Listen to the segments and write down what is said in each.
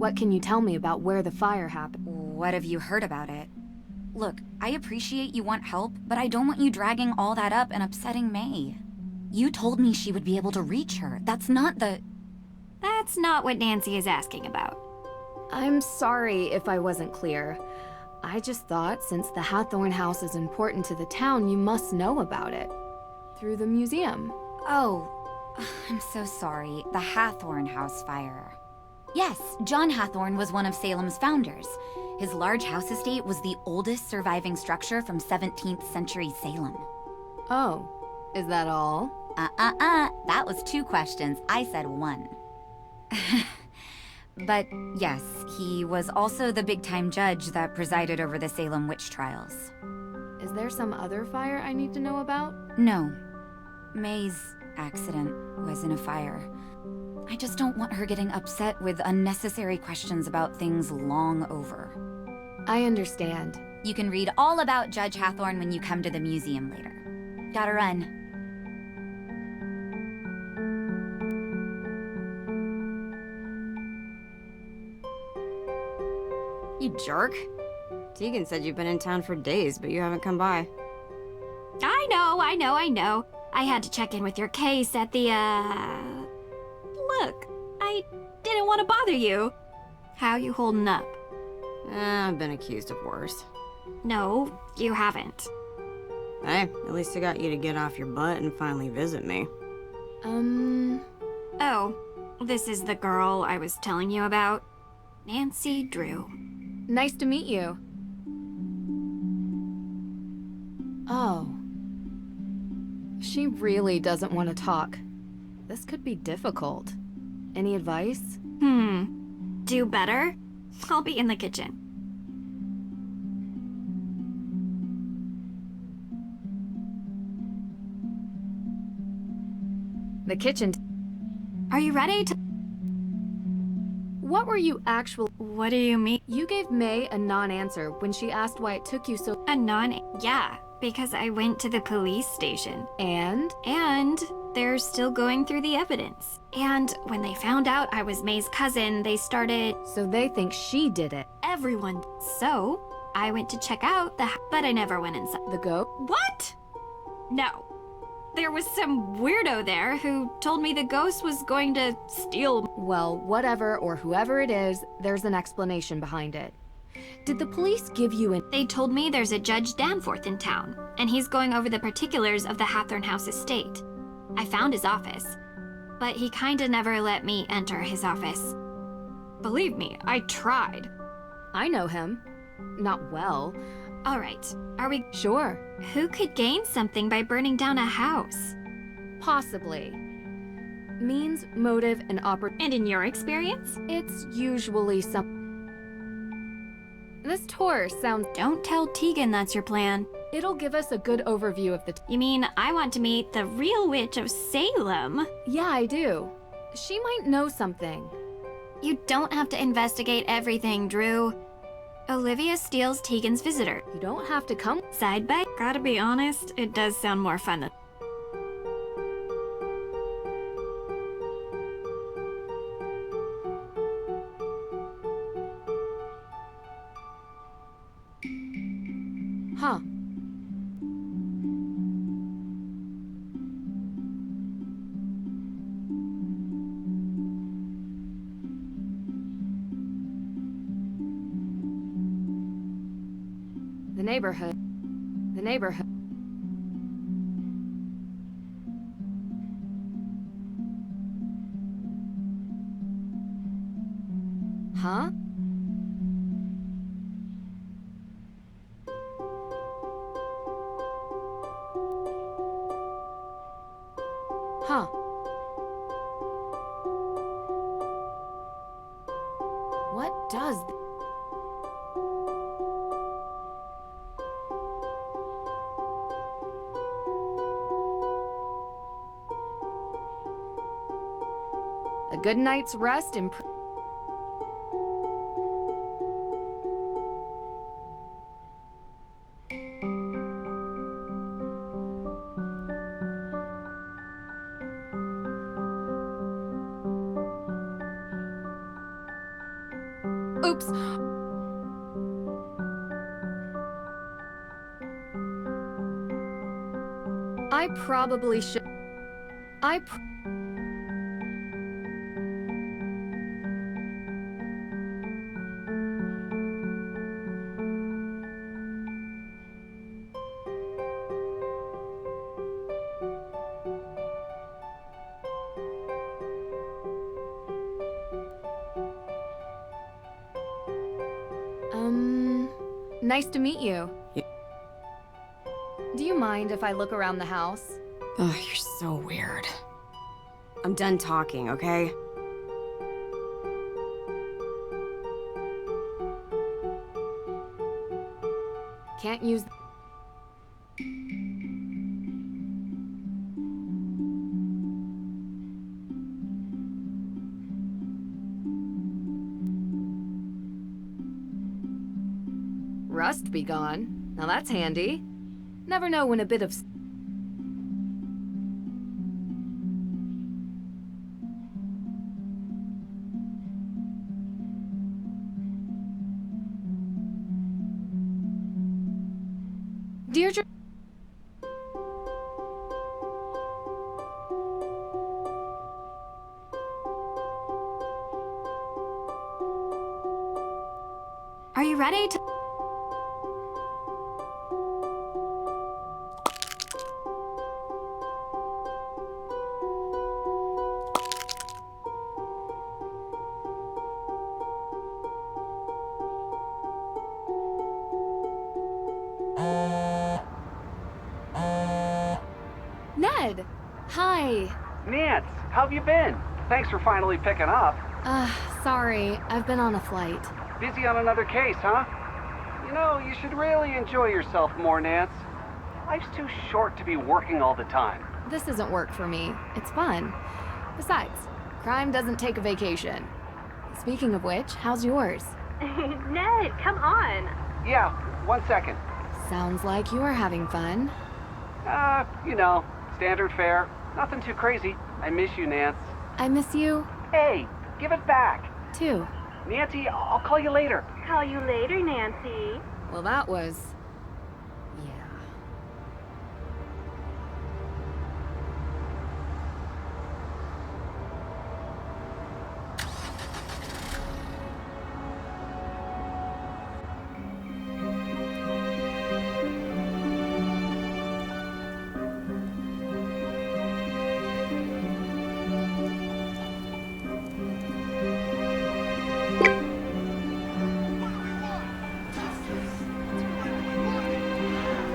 What can you tell me about where the fire happened? What have you heard about it? Look, I appreciate you want help, but I don't want you dragging all that up and upsetting May. You told me she would be able to reach her. That's not what Nancy is asking about. I'm sorry if I wasn't clear. I just thought since the Hawthorn House is important to the town, you must know about it. Through the museum. Oh, I'm so sorry. The Hawthorn House fire. Yes, John Hawthorn was one of Salem's founders. His large house estate was the oldest surviving structure from 17th century Salem. Oh, is that all? That was 2 questions. I said 1. But yes, he was also the big-time judge that presided over the Salem witch trials. Is there some other fire I need to know about? No. May's accident was in a fire. I just don't want her getting upset with unnecessary questions about things long over. I understand. You can read all about Judge Hawthorn when you come to the museum later. Gotta run. You jerk. Tegan said you've been in town for days, but you haven't come by. I know. I had to check in with your case at the, Look, I didn't want to bother you. How you holding up? I've been accused of worse. No, you haven't. Hey, at least I got you to get off your butt and finally visit me. Oh, this is the girl I was telling you about. Nancy Drew. Nice to meet you. Oh. She really doesn't want to talk. This could be difficult. Any advice? Do better? I'll be in the kitchen. The kitchen. Are you ready to— What were you actually— What do you mean? You gave May a non-answer when she asked why it took you so— Yeah, because I went to the police station. And They're still going through the evidence. And when they found out I was May's cousin, they started— So they think she did it. Everyone. So, I went to check out but I never went inside. The goat? What? No. There was some weirdo there who told me the ghost was going to steal— Well, whatever or whoever it is, there's an explanation behind it. Did the police give you an— They told me there's a Judge Danforth in town, and he's going over the particulars of the Hawthorn House estate. I found his office, but he kinda never let me enter his office. Believe me, I tried. I know him. Not well. All right, are we— Sure. Who could gain something by burning down a house? Possibly. Means, motive, and And in your experience? It's usually some— This tour sounds— Don't tell Tegan that's your plan. It'll give us a good overview of the— You mean I want to meet the real witch of Salem? Yeah, I do. She might know something. You don't have to investigate everything, Drew. Olivia steals Tegan's visitor. You don't have to come— Side by— Gotta be honest, it does sound more fun than— Huh. The neighborhood. Huh? Huh. What does... A good night's rest and... Oops. I probably should. Nice to meet you. Yeah. Do you mind if I look around the house? Ugh, you're so weird. I'm done talking, okay? Can't use. Rust be gone. Now that's handy. Never know when a bit of. Deirdre. Are you ready to... Ned! Hi. Nance, how have you been? Thanks for finally picking up. Sorry. I've been on a flight. Busy on another case, huh? You know, you should really enjoy yourself more, Nance. Life's too short to be working all the time. This isn't work for me. It's fun. Besides, crime doesn't take a vacation. Speaking of which, how's yours? Ned, come on. Yeah, 1 second. Sounds like you're having fun. You know, standard fare. Nothing too crazy. I miss you, Nance. I miss you, Hey, give it back. too. Nancy, I'll call you later. Call you later, Nancy. Well, that was... yeah.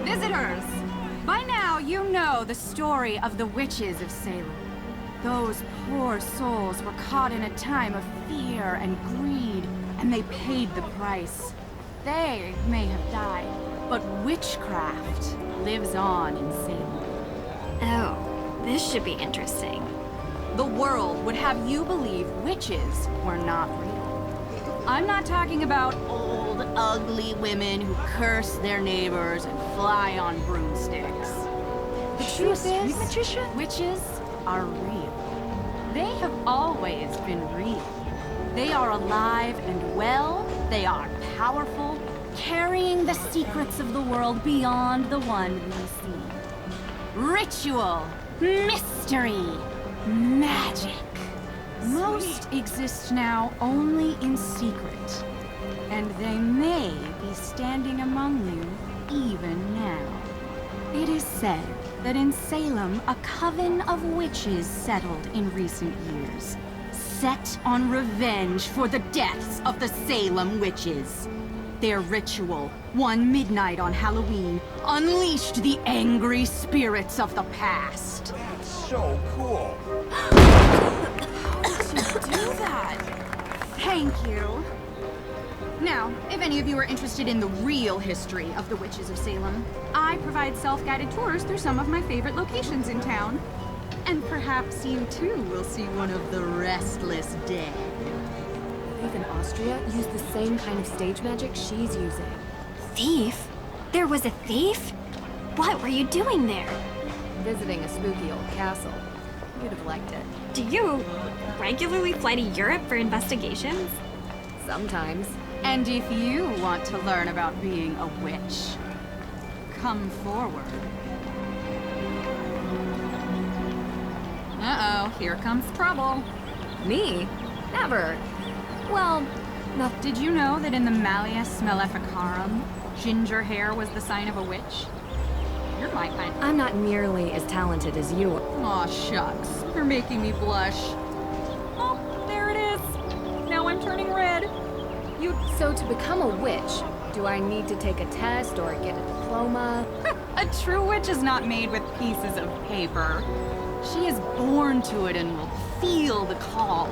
Visitors! By now, you know the story of the witches of Salem. Those poor souls were caught in a time of fear and greed, and they paid the price. They may have died, but witchcraft lives on in Salem. Oh, this should be interesting. The world would have you believe witches were not real. I'm not talking about old, ugly women who curse their neighbors and fly on broomsticks. The truth is, witches are real. They have always been real. They are alive and well. They are powerful, carrying the secrets of the world beyond the one we see. Ritual, mystery, magic. Most exist now only in secret, and they may be standing among you even now. It is said that in Salem, a coven of witches settled in recent years, set on revenge for the deaths of the Salem witches. Their ritual, one midnight on Halloween, unleashed the angry spirits of the past. That's so cool. Do that. Thank you. Now, if any of you are interested in the real history of the witches of Salem, I provide self-guided tours through some of my favorite locations in town. And perhaps you too will see one of the restless dead. Even Austria used the same kind of stage magic she's using. Thief? There was a thief? What were you doing there? Visiting a spooky old castle. You'd have liked it. Do you regularly fly to Europe for investigations? Sometimes. And if you want to learn about being a witch, come forward. Uh-oh, here comes trouble. Me? Never. Well, no. Did you know that in the Malleus Maleficarum, ginger hair was the sign of a witch? You're my kind. I'm not nearly as talented as you are. Aw, shucks. You're making me blush. Oh, there it is. Now I'm turning red. So to become a witch, do I need to take a test or get a diploma? A true witch is not made with pieces of paper. She is born to it and will feel the call.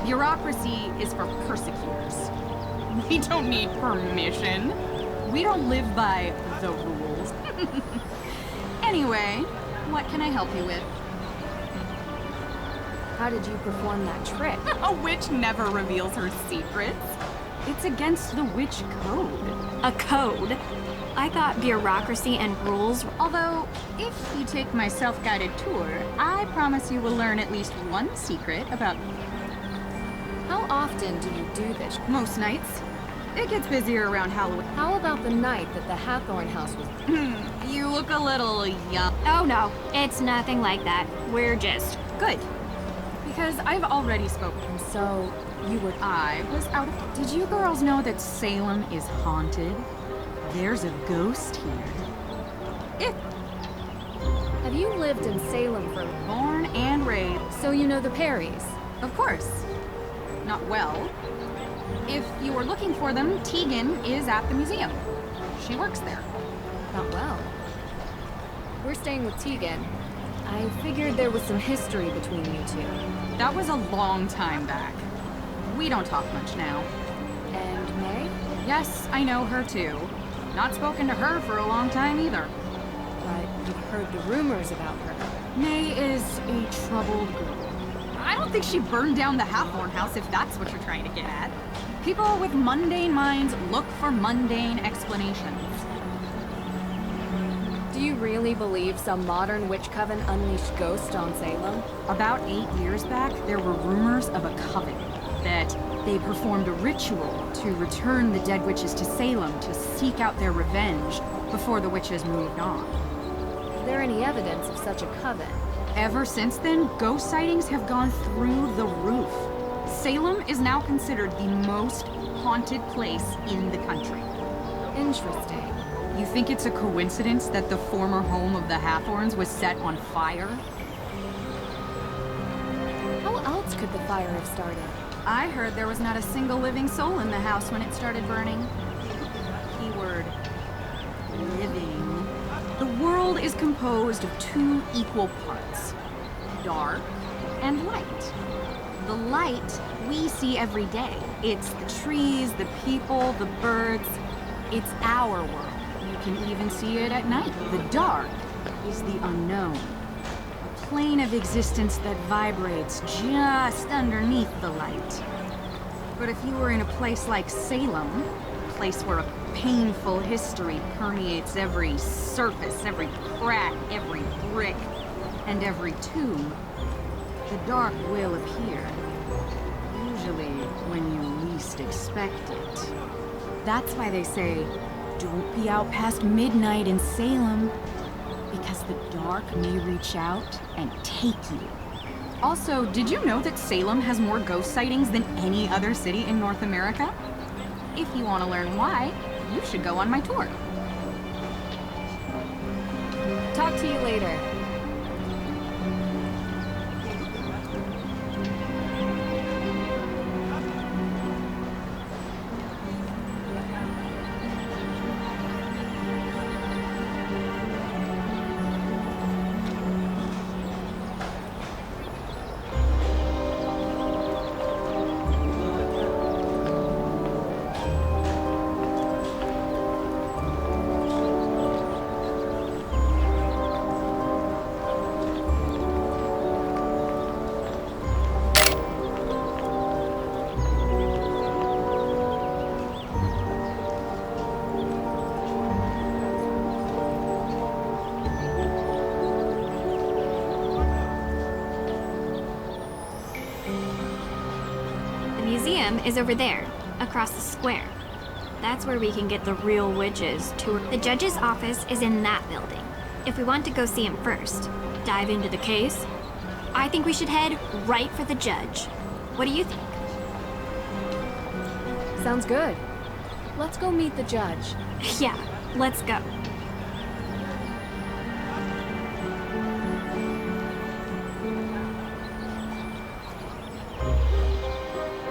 Bureaucracy is for persecutors. We don't need permission. We don't live by the rules. Anyway, what can I help you with? How did you perform that trick? A witch never reveals her secrets. It's against the witch code. A code? I thought bureaucracy and rules. Although, if you take my self-guided tour, I promise you will learn at least one secret about me. How often do you do this? Most nights. It gets busier around Halloween. How about the night that the Hawthorn House was... You look a little young. Oh no, it's nothing like that. We're just... Good. Because I've already spoken. So, you were... I was out of... Did you girls know that Salem is haunted? There's a ghost here. Have you lived in Salem for... Born and raised. So you know the Perrys? Of course. Not well. If you were looking for them, Tegan is at the museum. She works there. Not well. We're staying with Tegan. I figured there was some history between you two. That was a long time back. We don't talk much now. And May? Yes, I know her too. Not spoken to her for a long time either. But you've heard the rumors about her. May is a troubled girl. I don't think she burned down the Hawthorn House, if that's what you're trying to get at. People with mundane minds look for mundane explanations. Do you really believe some modern witch coven unleashed ghosts on Salem? About 8 years back, there were rumors of a coven that they performed a ritual to return the dead witches to Salem to seek out their revenge before the witches moved on. Is there any evidence of such a coven? Ever since then, ghost sightings have gone through the roof. Salem is now considered the most haunted place in the country. Interesting. You think it's a coincidence that the former home of the Hawthorns was set on fire? How else could the fire have started? I heard there was not a single living soul in the house when it started burning. Keyword, living. The world is composed of two equal parts, dark and light. The light we see every day. It's the trees, the people, the birds. It's our world. You can even see it at night. The dark is the unknown. A plane of existence that vibrates just underneath the light. But if you were in a place like Salem, a place where a painful history permeates every surface, every crack, every brick, and every tomb, the dark will appear. Usually when you least expect it. That's why they say, don't be out past midnight in Salem, because the dark may reach out and take you. Also, did you know that Salem has more ghost sightings than any other city in North America? If you want to learn why, you should go on my tour. Talk to you later. The museum is over there. across the square. That's where we can get the real witches tour. The judge's office is in that building. If we want to go see him first, dive into the case, I think we should head right for the judge. What do you think? Sounds good. Let's go meet the judge. Yeah, let's go.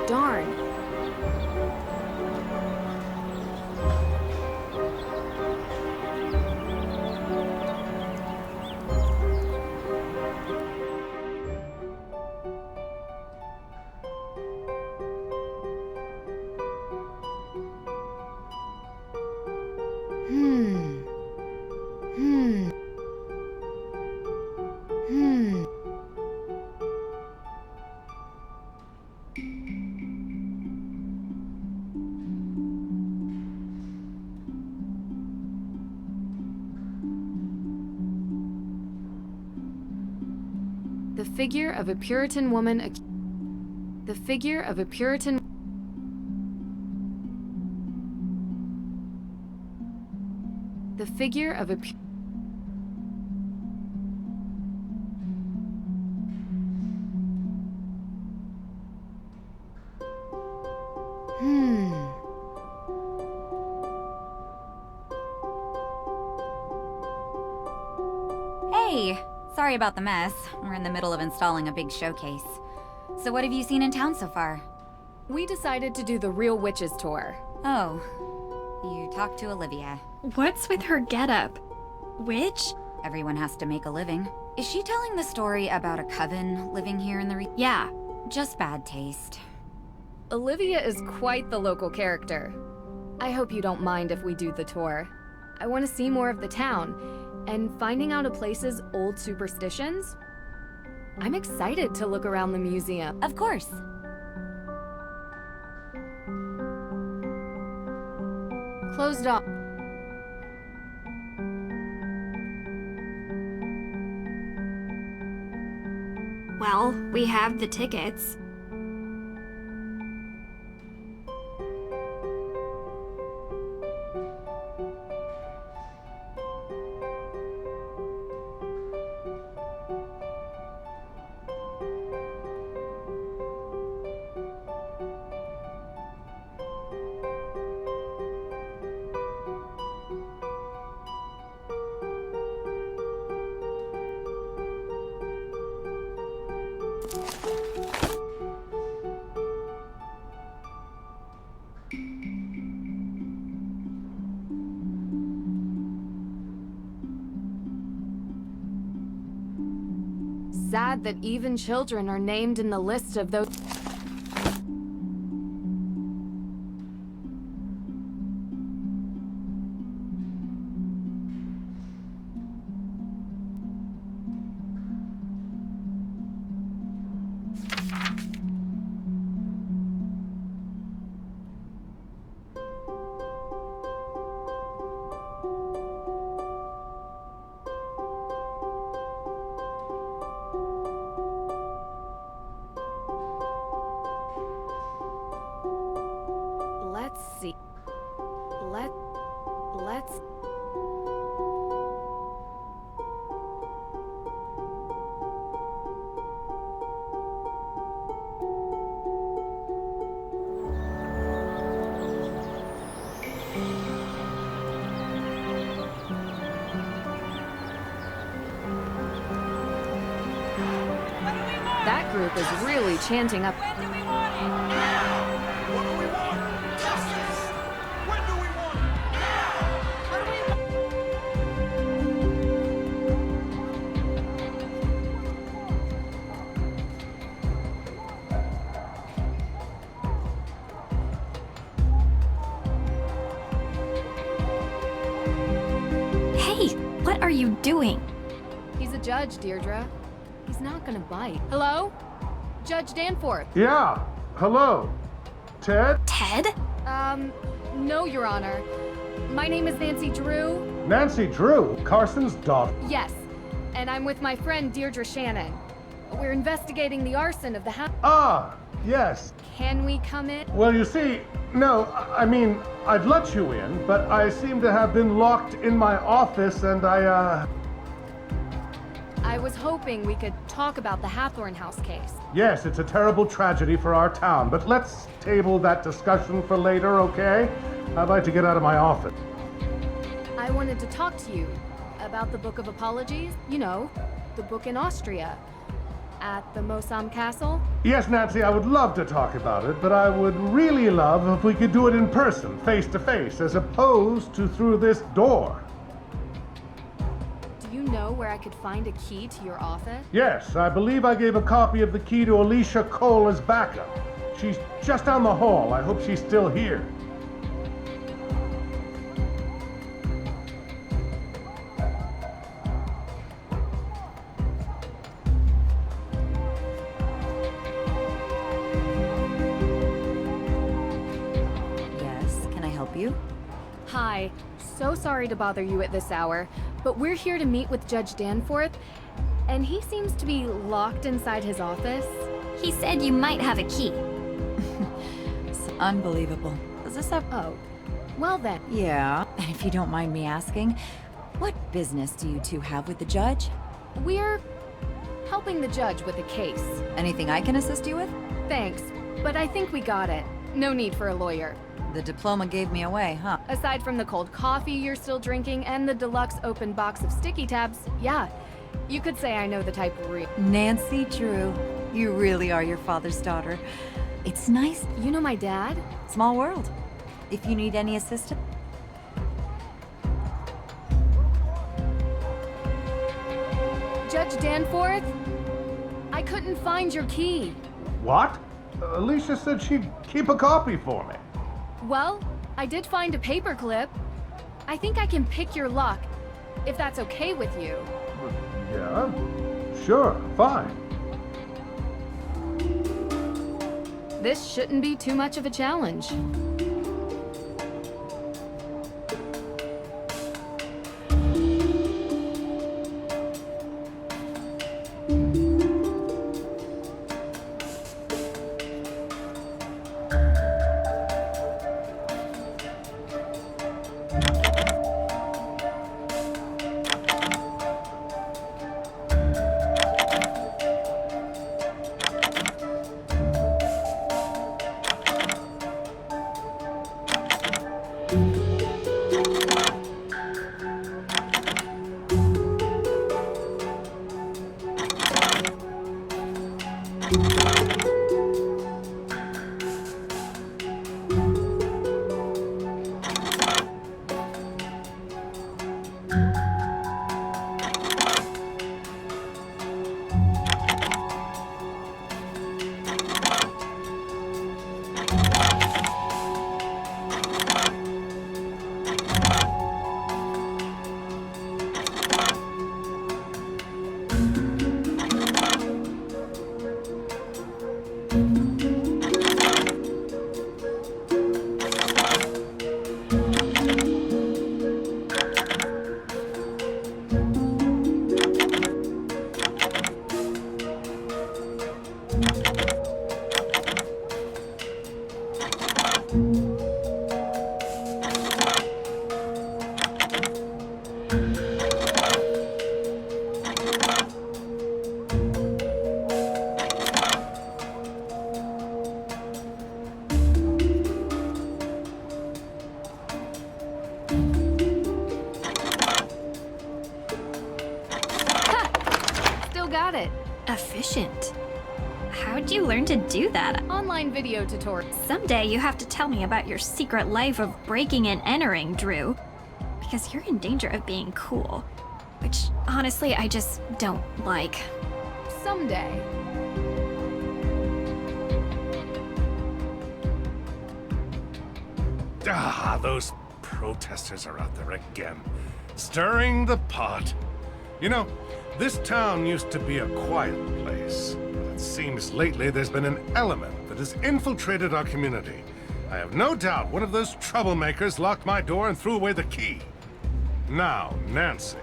Darn. The figure of a Puritan woman. The figure of a Puritan. The figure of a. Hey, sorry about the mess. We're in the middle of installing a big showcase. So what have you seen in town so far? We decided to do the Real Witches tour. Oh, you talked to Olivia. What's with her getup? Witch? Everyone has to make a living. Is she telling the story about a coven living here in the Yeah. Just bad taste. Olivia is quite the local character. I hope you don't mind if we do the tour. I want to see more of the town, and finding out a place's old superstitions. I'm excited to look around the museum. Of course. Closed off. Well, we have the tickets. Sad that even children are named in the list of those. Let's see. Let's. That group is really chanting up. What do we want? Justice! When do we want it? Now! What do we want? Hey, what are you doing? He's a judge, Deirdre. He's not gonna bite. Hello? Judge Danforth. Yeah, hello. Ted? Ted? No, Your Honor. My name is Nancy Drew. Nancy Drew, Carson's daughter. Yes, and I'm with my friend Deirdre Shannon. We're investigating the arson of the house. Ah, Yes. Can we come in? Well, you see, no, I mean, I'd let you in, but I seem to have been locked in my office and I was hoping we could talk about the Hawthorn House case. Yes, it's a terrible tragedy for our town, but let's table that discussion for later, okay? I'd like to get out of my office. I wanted to talk to you about the Book of Apologies. You know, the book in Austria. At the Mosam Castle? Yes, Nancy, I would love to talk about it, but I would really love if we could do it in person, face to face, as opposed to through this door. Do you know where I could find a key to your office? Yes, I believe I gave a copy of the key to Alicia Cole as backup. She's just down the hall. I hope she's still here. You? Hi. So sorry to bother you at this hour, but we're here to meet with Judge Danforth, and he seems to be locked inside his office. He said you might have a key. It's unbelievable. Does this have... Oh. Well then. Yeah, and if you don't mind me asking, what business do you two have with the judge? We're helping the judge with a case. Anything I can assist you with? Thanks, but I think we got it. No need for a lawyer. The diploma gave me away, huh? Aside from the cold coffee you're still drinking and the deluxe open box of sticky tabs, yeah, you could say I know the type of real. Nancy Drew, you really are your father's daughter. It's nice. You know my dad? Small world. If you need any assistance. Judge Danforth? I couldn't find your key. What? Alicia said she'd keep a copy for me. Well, I did find a paperclip. I think I can pick your lock, if that's okay with you. Yeah, sure, fine. This shouldn't be too much of a challenge. Got it. Efficient. How'd you learn to do that? Online video tutorial. Someday you have to tell me about your secret life of breaking and entering, Drew. Because you're in danger of being cool. Which, honestly, I just don't like. Someday. Ah, those protesters are out there again, stirring the pot. You know, this town used to be a quiet place, but it seems lately there's been an element that has infiltrated our community. I have no doubt one of those troublemakers locked my door and threw away the key. Now, Nancy,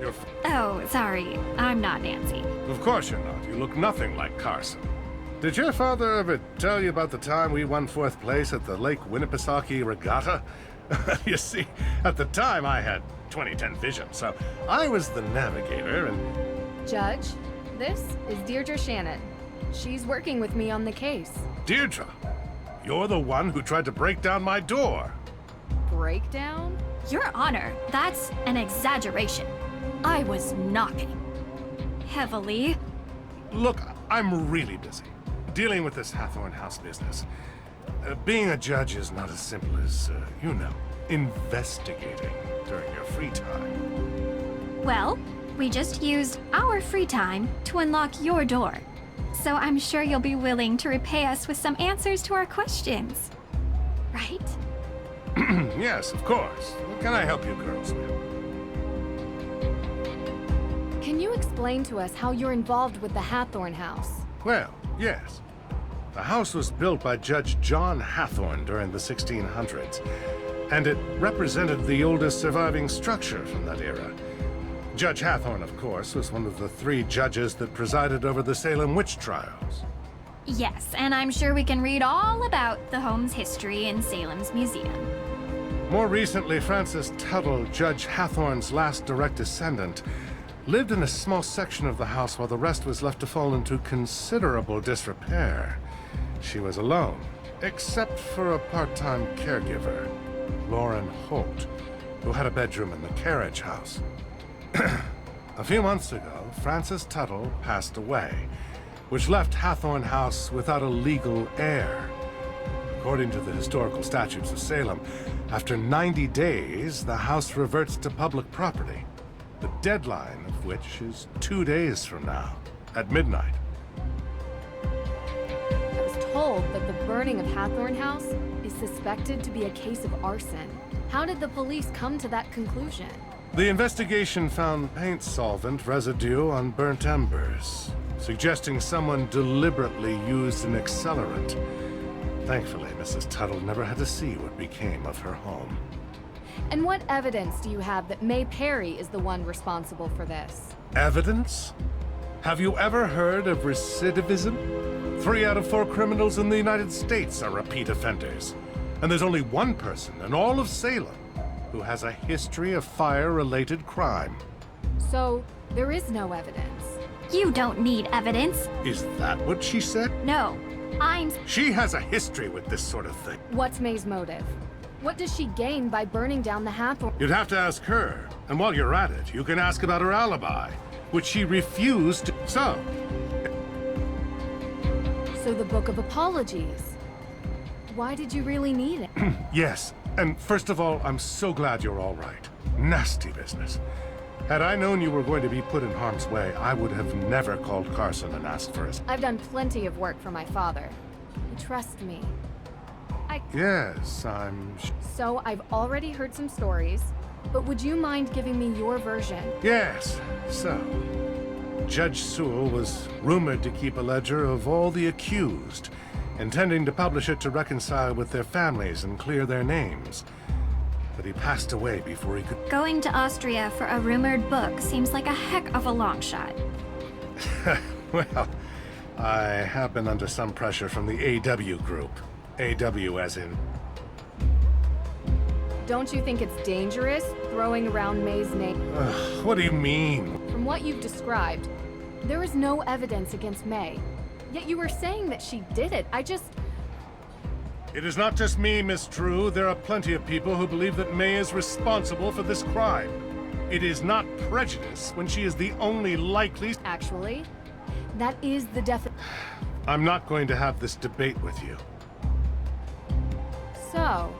you're... Oh, sorry. I'm not Nancy. Of course you're not. You look nothing like Carson. Did your father ever tell you about the time we won 4th place at the Lake Winnipesaukee Regatta? You see, at the time I had 20/10 vision, so I was the navigator and... Judge, this is Deirdre Shannon. She's working with me on the case. Deirdre, you're the one who tried to break down my door. Breakdown? Your Honor, that's an exaggeration. I was knocking. Heavily. Look, I'm really busy dealing with this Hawthorn House business. Being a judge is not as simple as, investigating during your free time. Well, we just used our free time to unlock your door. So I'm sure you'll be willing to repay us with some answers to our questions. Right? Yes, of course. What can I help you girls with? Can you explain to us how you're involved with the Hawthorn House? Well, yes. The house was built by Judge John Hawthorn during the 1600s, and it represented the oldest surviving structure from that era. Judge Hawthorn, of course, was one of the 3 judges that presided over the Salem witch trials. Yes, and I'm sure we can read all about the home's history in Salem's Museum. More recently, Frances Tuttle, Judge Hawthorn's last direct descendant, lived in a small section of the house while the rest was left to fall into considerable disrepair. She was alone, except for a part-time caregiver, Lauren Holt, who had a bedroom in the carriage house. A few months ago, Frances Tuttle passed away, which left Hawthorn House without a legal heir. According to the historical statutes of Salem, after 90 days, the house reverts to public property, the deadline of which is 2 days from now, at midnight. I was told that the burning of Hawthorn House is suspected to be a case of arson. How did the police come to that conclusion? The investigation found paint solvent residue on burnt embers, suggesting someone deliberately used an accelerant. Thankfully, Mrs. Tuttle never had to see what became of her home. And what evidence do you have that May Perry is the one responsible for this? Evidence? Have you ever heard of recidivism? 3 out of 4 criminals in the United States are repeat offenders. And there's only one person in all of Salem who has a history of fire-related crime. So, there is no evidence. You don't need evidence. Is that what she said? No, She has a history with this sort of thing. What's May's motive? What does she gain by burning down the Hawthorn? You'd have to ask her. And while you're at it, you can ask about her alibi, which she refused to... So the Book of Apologies. Why did you really need it? yes, and first of all, I'm so glad you're all right. Nasty business. Had I known you were going to be put in harm's way, I would have never called Carson and asked for his... I've done plenty of work for my father. Trust me. Yes, I'm... So, I've already heard some stories, but would you mind giving me your version? Yes, so... Judge Sewell was rumored to keep a ledger of all the accused, intending to publish it to reconcile with their families and clear their names. But he passed away before he could... Going to Austria for a rumored book seems like a heck of a long shot. Well, I have been under some pressure from the AW group. AW as in... Don't you think it's dangerous throwing around May's name? What do you mean? From what you've described, there is no evidence against May. Yet you were saying that she did it. It is not just me, Miss True. There are plenty of people who believe that May is responsible for this crime. It is not prejudice when she is the only likely... Actually, that is the I'm not going to have this debate with you. So...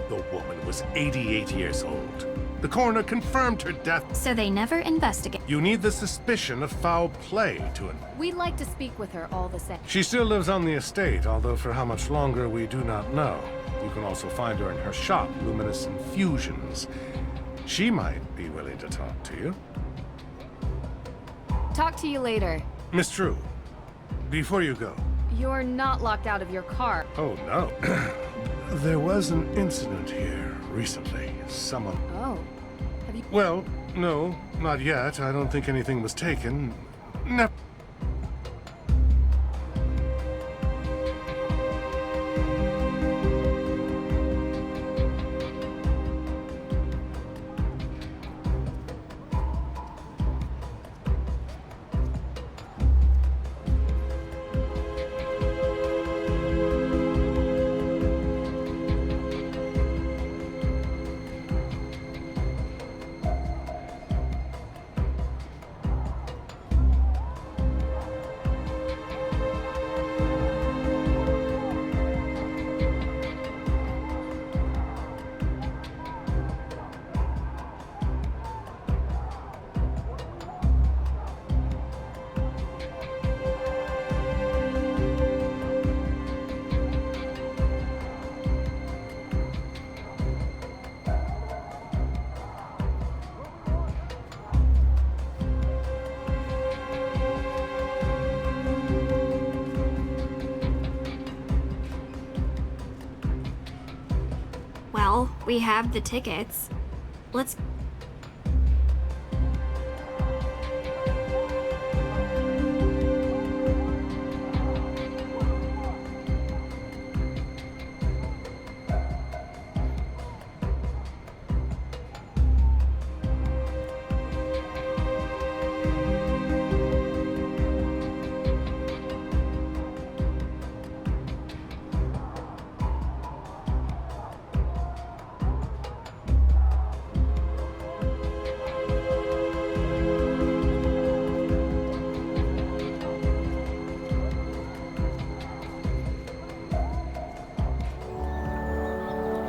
The woman was 88 years old. The coroner confirmed her death. So they never investigate. You need the suspicion of foul play to... We'd like to speak with her all the same. She still lives on the estate, although for how much longer we do not know. You can also find her in her shop, Luminous Infusions. She might be willing to talk to you. Talk to you later. Miss True, before you go... You're not locked out of your car. Oh, no. There was an incident here recently. Someone... Oh. Have you... Well, no, not yet. I don't think anything was taken. No. Well, we have the tickets. Let's...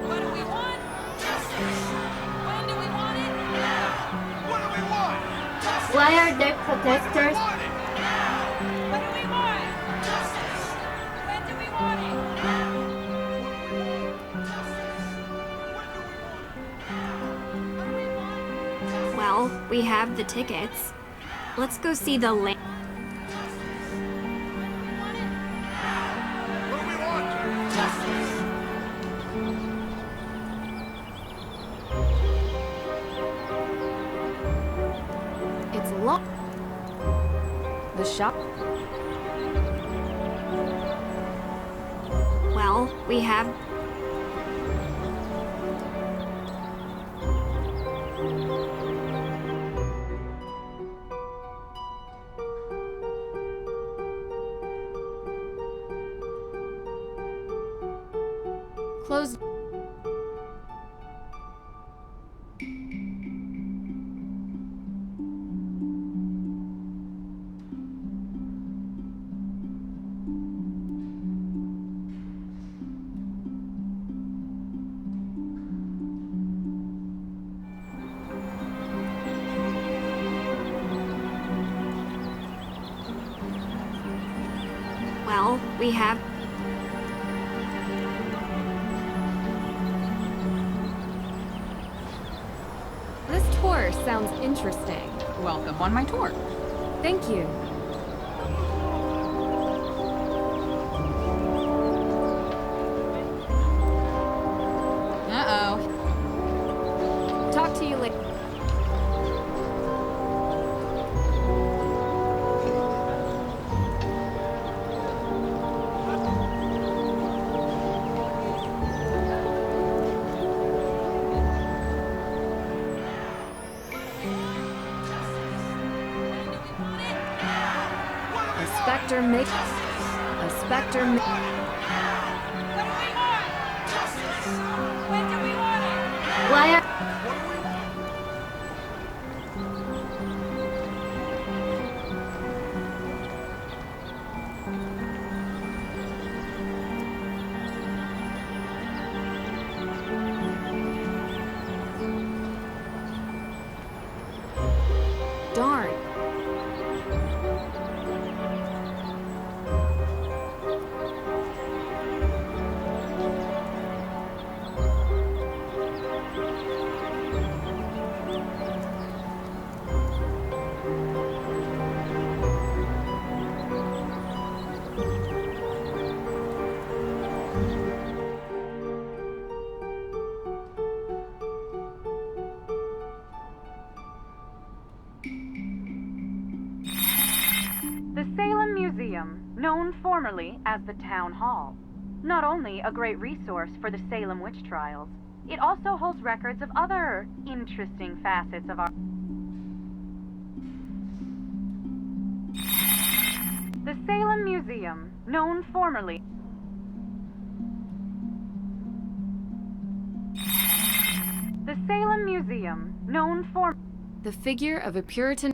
What do we want? Justice. When do we want it? Now. What do we want? Justice. Why are there protesters? Want it? Now. What do we want? Justice. When do we want it? Well, we have the tickets. Let's go see the What do we want? Justice. It's locked. The shop? Well, we have... Closed. Well, we have... This tour sounds interesting. Welcome on my tour. Thank you. Uh-oh. Talk to you later. A specter make... A specter make... What do we want? Justice. When do we want it? Why are What do we want? Darn. The Salem Museum, known formerly as the Town Hall. Not only a great resource for the Salem witch trials, it also holds records of other interesting facets of our... The Salem Museum, known formerly... The Salem Museum, known for... The figure of a Puritan...